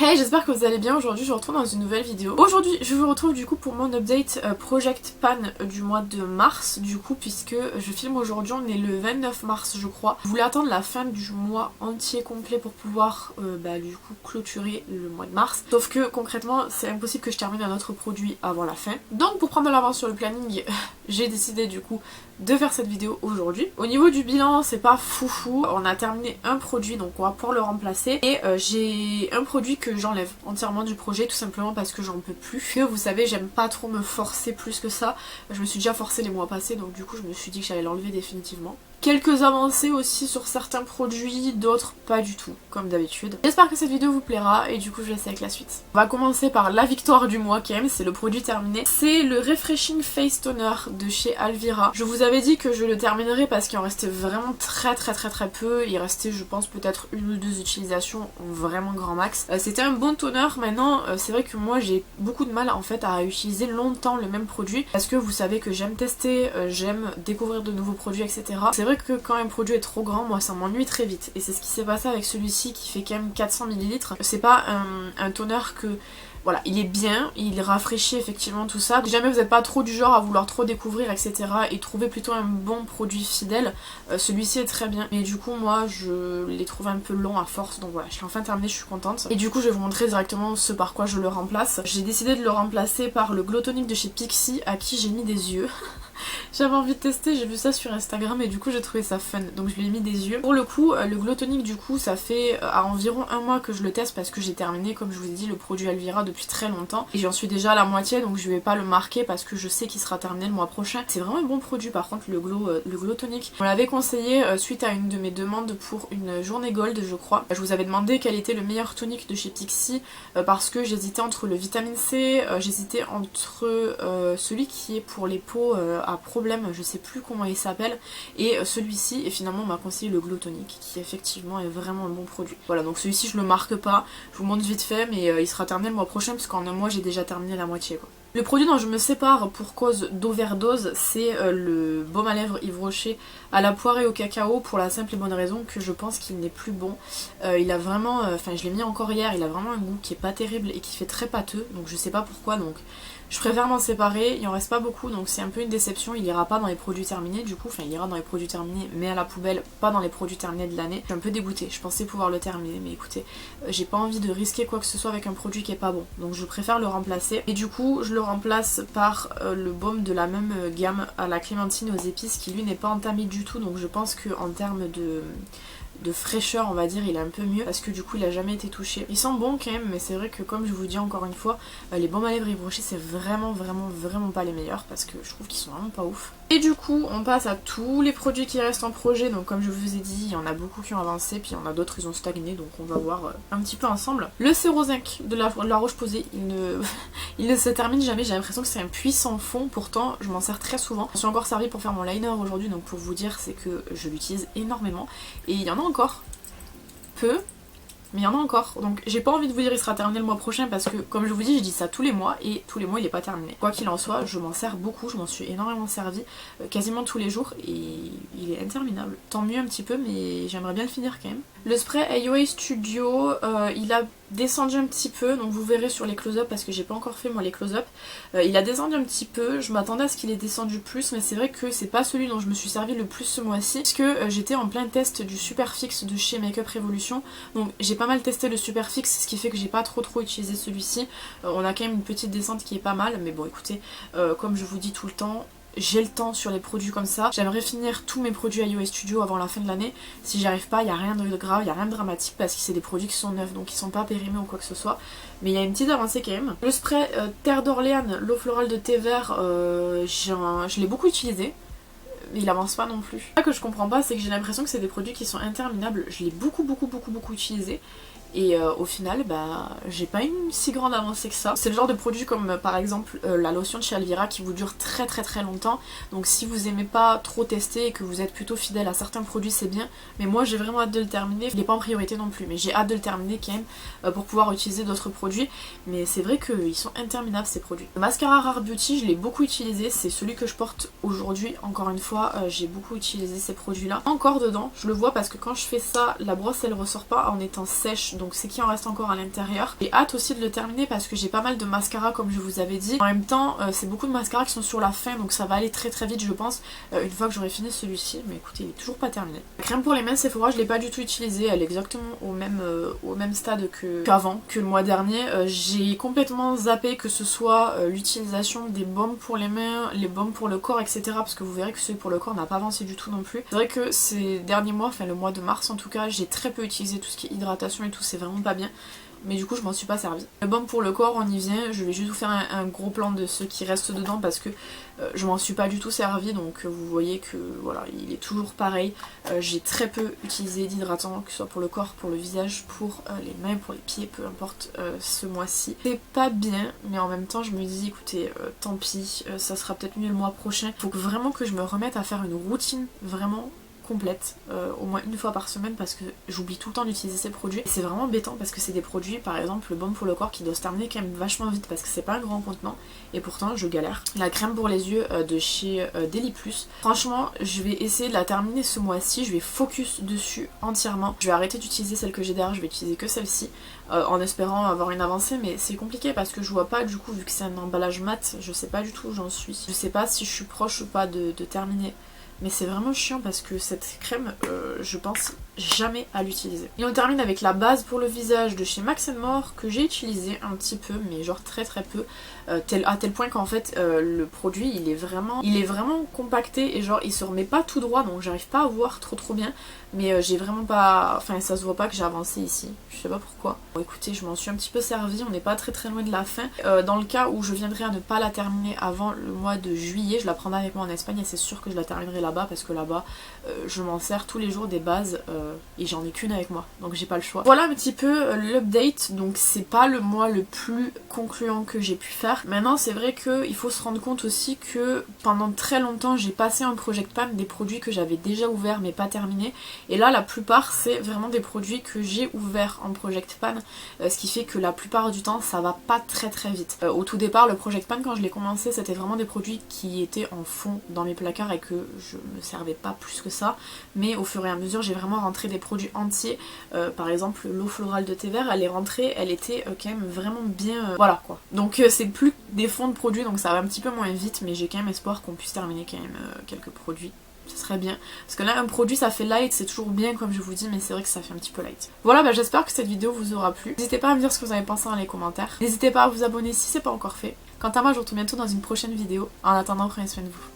Hey, j'espère que vous allez bien. Aujourd'hui je vous retrouve dans une nouvelle vidéo. Aujourd'hui je vous retrouve du coup pour mon update Project Pan du mois de mars, du coup, puisque je filme aujourd'hui, on est le 29 mars je crois. Je voulais attendre la fin du mois entier complet pour pouvoir du coup clôturer le mois de mars. Sauf que concrètement c'est impossible que je termine un autre produit avant la fin. Donc pour prendre de l'avance sur le planning, j'ai décidé du coup de faire cette vidéo aujourd'hui. Au niveau du bilan, c'est pas foufou. On a terminé un produit, donc on va pouvoir le remplacer. Et j'ai un produit que j'enlève entièrement du projet, tout simplement parce que j'en peux plus. Que vous savez, j'aime pas trop me forcer plus que ça. Je me suis déjà forcée les mois passés, donc du coup je me suis dit que j'allais l'enlever définitivement. Quelques avancées aussi sur certains produits, d'autres pas du tout, comme d'habitude. J'espère que cette vidéo vous plaira et du coup je laisse avec la suite. On va commencer par la victoire du mois quand même, c'est le produit terminé. C'est le Refreshing Face Toner de chez Alvira. Je vous avais dit que je le terminerai parce qu'il en restait vraiment très peu. Il restait je pense peut-être une ou deux utilisations vraiment grand max. C'était un bon toner. Maintenant c'est vrai que moi j'ai beaucoup de mal en fait à utiliser longtemps le même produit parce que vous savez que j'aime tester, j'aime découvrir de nouveaux produits, etc. C'est vrai que quand un produit est trop grand, moi ça m'ennuie très vite. Et c'est ce qui s'est passé avec celui-ci qui fait quand même 400 ml. C'est pas un toner que... Voilà, il est bien, il rafraîchit effectivement tout ça. Si jamais vous n'êtes pas trop du genre à vouloir trop découvrir, etc. et trouver plutôt un bon produit fidèle, celui-ci est très bien. Mais du coup, moi, je l'ai trouvé un peu long à force. Donc voilà, je l'ai enfin terminé, je suis contente. Et du coup, je vais vous montrer directement ce par quoi je le remplace. J'ai décidé de le remplacer par le Glow Tonic de chez Pixi, à qui j'ai mis des yeux. J'avais envie de tester, j'ai vu ça sur Instagram et du coup j'ai trouvé ça fun, donc je lui ai mis des yeux. Pour le coup, le Glow Tonic du coup ça fait à environ un mois que je le teste parce que j'ai terminé, comme je vous ai dit, le produit Alvira depuis très longtemps. Et j'en suis déjà à la moitié, donc je vais pas le marquer parce que je sais qu'il sera terminé le mois prochain. C'est vraiment un bon produit par contre, le Glow Tonic. On l'avait conseillé suite à une de mes demandes pour une journée gold je crois. Je vous avais demandé quel était le meilleur tonic de chez Pixi parce que j'hésitais entre le vitamine C, j'hésitais entre celui qui est pour les peaux à problème, je sais plus comment il s'appelle, et celui-ci, et finalement on m'a conseillé le Glow Tonic qui effectivement est vraiment un bon produit. Voilà, donc celui-ci je le marque pas, je vous montre vite fait, mais il sera terminé le mois prochain parce qu'en un mois j'ai déjà terminé la moitié quoi. Le produit dont je me sépare pour cause d'overdose, c'est le baume à lèvres Yves Rocher à la poire et au cacao, pour la simple et bonne raison que je pense qu'il n'est plus bon. Il a vraiment, je l'ai mis encore hier, il a vraiment un goût qui est pas terrible et qui fait très pâteux, donc je sais pas pourquoi, donc je préfère m'en séparer. Il en reste pas beaucoup, donc c'est un peu une déception. Il ira pas dans les produits terminés du coup, enfin il ira dans les produits terminés mais à la poubelle, pas dans les produits terminés de l'année. Je suis un peu dégoûtée, je pensais pouvoir le terminer, mais écoutez, j'ai pas envie de risquer quoi que ce soit avec un produit qui est pas bon, donc je préfère le remplacer. Et du coup je le remplace par le baume de la même gamme à la clémentine aux épices qui lui n'est pas entamé du tout, donc je pense que en termes de fraîcheur on va dire il est un peu mieux parce que du coup il a jamais été touché. Il sent bon quand même, mais c'est vrai que comme je vous dis encore une fois, les baumes à lèvres Yves Rocher c'est vraiment pas les meilleurs parce que je trouve qu'ils sont vraiment pas ouf. Et du coup on passe à tous les produits qui restent en projet, donc comme je vous ai dit il y en a beaucoup qui ont avancé puis il y en a d'autres ils ont stagné, donc on va voir un petit peu ensemble. Le Cérozinc de la Roche-Posay, il ne se termine jamais, j'ai l'impression que c'est un puits sans fond, pourtant je m'en sers très souvent. Je me suis encore servi pour faire mon liner aujourd'hui, donc pour vous dire c'est que je l'utilise énormément et il y en a encore peu, mais il y en a encore, donc j'ai pas envie de vous dire il sera terminé le mois prochain parce que comme je vous dis je dis ça tous les mois et tous les mois il est pas terminé. Quoi qu'il en soit je m'en sers beaucoup, je m'en suis énormément servi quasiment tous les jours et il est interminable. Tant mieux un petit peu, mais j'aimerais bien le finir quand même. Le spray AOA Studio, il a descendu un petit peu, donc vous verrez sur les close-up parce que j'ai pas encore fait moi les close-up. Il a descendu un petit peu, je m'attendais à ce qu'il ait descendu plus, mais c'est vrai que c'est pas celui dont je me suis servi le plus ce mois-ci puisque j'étais en plein test du Superfix de chez Makeup Revolution, donc j'ai pas mal testé le Superfix, ce qui fait que j'ai pas trop utilisé celui-ci. On a quand même une petite descente qui est pas mal, mais bon écoutez, comme je vous dis tout le temps, j'ai le temps sur les produits comme ça. J'aimerais finir tous mes produits AOA Studio avant la fin de l'année. Si j'y arrive pas, il n'y a rien de grave, il n'y a rien de dramatique parce que c'est des produits qui sont neufs, donc ils sont pas périmés ou quoi que ce soit. Mais il y a une petite avancée quand même. Le spray Terre d'Orléans, l'eau florale de thé vert, je l'ai beaucoup utilisé. Mais il avance pas non plus. Ce que je comprends pas, c'est que j'ai l'impression que c'est des produits qui sont interminables. Je l'ai beaucoup utilisé. Et au final, j'ai pas une si grande avancée que ça. C'est le genre de produit comme par exemple la lotion de chez Alvira qui vous dure très longtemps. Donc si vous aimez pas trop tester et que vous êtes plutôt fidèle à certains produits, c'est bien. Mais moi j'ai vraiment hâte de le terminer. Il est pas en priorité non plus, mais j'ai hâte de le terminer quand même pour pouvoir utiliser d'autres produits. Mais c'est vrai qu'ils sont interminables ces produits. Le mascara Rare Beauty, je l'ai beaucoup utilisé. C'est celui que je porte aujourd'hui. Encore une fois, j'ai beaucoup utilisé ces produits là. Encore dedans, je le vois parce que quand je fais ça, la brosse elle ressort pas en étant sèche. donc c'est qu'il en reste encore à l'intérieur. J'ai hâte aussi de le terminer parce que j'ai pas mal de mascara comme je vous avais dit. En même temps c'est beaucoup de mascara qui sont sur la fin, donc ça va aller très très vite je pense une fois que j'aurai fini celui-ci. Mais écoutez, il est toujours pas terminé. La crème pour les mains Sephora, je l'ai pas du tout utilisée, elle est exactement au même stade qu'avant, que le mois dernier. J'ai complètement zappé que ce soit l'utilisation des baumes pour les mains, les baumes pour le corps, etc. Parce que vous verrez que celui pour le corps n'a pas avancé du tout non plus. C'est vrai que ces derniers mois, enfin le mois de mars en tout cas, j'ai très peu utilisé tout ce qui est hydratation et tout, c'est vraiment pas bien. Mais du coup je m'en suis pas servi. Le baume pour le corps, on y vient, je vais juste vous faire un gros plan de ceux qui restent dedans parce que je m'en suis pas du tout servi, donc vous voyez que voilà, il est toujours pareil. J'ai très peu utilisé d'hydratant, que ce soit pour le corps, pour le visage, pour les mains, pour les pieds, peu importe ce mois-ci. C'est pas bien, mais en même temps je me dis écoutez, tant pis, ça sera peut-être mieux le mois prochain. Faut que vraiment que je me remette à faire une routine vraiment complète, au moins une fois par semaine parce que j'oublie tout le temps d'utiliser ces produits. Et c'est vraiment embêtant parce que c'est des produits, par exemple le baume pour le corps qui doit se terminer quand même vachement vite parce que c'est pas un grand contenant et pourtant je galère. La crème pour les yeux de chez Deli Plus, franchement je vais essayer de la terminer ce mois-ci, je vais focus dessus entièrement. Je vais arrêter d'utiliser celle que j'ai derrière, je vais utiliser que celle-ci en espérant avoir une avancée, mais c'est compliqué parce que je vois pas du coup, vu que c'est un emballage mat, je sais pas du tout où j'en suis. Je sais pas si je suis proche ou pas de terminer. Mais c'est vraiment chiant parce que cette crème, je pense jamais à l'utiliser. Et on termine avec la base pour le visage de chez Max More que j'ai utilisé un petit peu, mais genre très très peu. À tel point qu'en fait le produit il est vraiment compacté et genre il se remet pas tout droit, donc j'arrive pas à voir trop bien. Mais j'ai vraiment pas... Enfin ça se voit pas que j'ai avancé ici, je sais pas pourquoi. Bon écoutez, je m'en suis un petit peu servi, on n'est pas très loin de la fin. Dans le cas où je viendrais à ne pas la terminer avant le mois de juillet, je la prendrai avec moi en Espagne et c'est sûr que je la terminerai là-bas parce que là-bas je m'en sers tous les jours des bases et j'en ai qu'une avec moi, donc j'ai pas le choix. Voilà un petit peu l'update, donc c'est pas le mois le plus concluant que j'ai pu faire. Maintenant c'est vrai qu'il faut se rendre compte aussi que pendant très longtemps j'ai passé en Project Pan des produits que j'avais déjà ouverts mais pas terminés. Et là la plupart c'est vraiment des produits que j'ai ouverts en Project Pan, ce qui fait que la plupart du temps ça va pas très vite. Au tout départ le Project Pan quand je l'ai commencé c'était vraiment des produits qui étaient en fond dans mes placards et que je me servais pas plus que ça. Mais au fur et à mesure j'ai vraiment rentré des produits entiers, par exemple l'eau florale de thé vert elle est rentrée, elle était quand même vraiment bien, voilà quoi. Donc c'est plus des fonds de produits donc ça va un petit peu moins vite, mais j'ai quand même espoir qu'on puisse terminer quand même quelques produits. Ce serait bien. Parce que là un produit ça fait light, c'est toujours bien comme je vous dis, mais c'est vrai que ça fait un petit peu light. Voilà, bah j'espère que cette vidéo vous aura plu. N'hésitez pas à me dire ce que vous avez pensé dans les commentaires. N'hésitez pas à vous abonner si c'est pas encore fait. Quant à moi je vous retrouve bientôt dans une prochaine vidéo. En attendant, prenez soin de vous.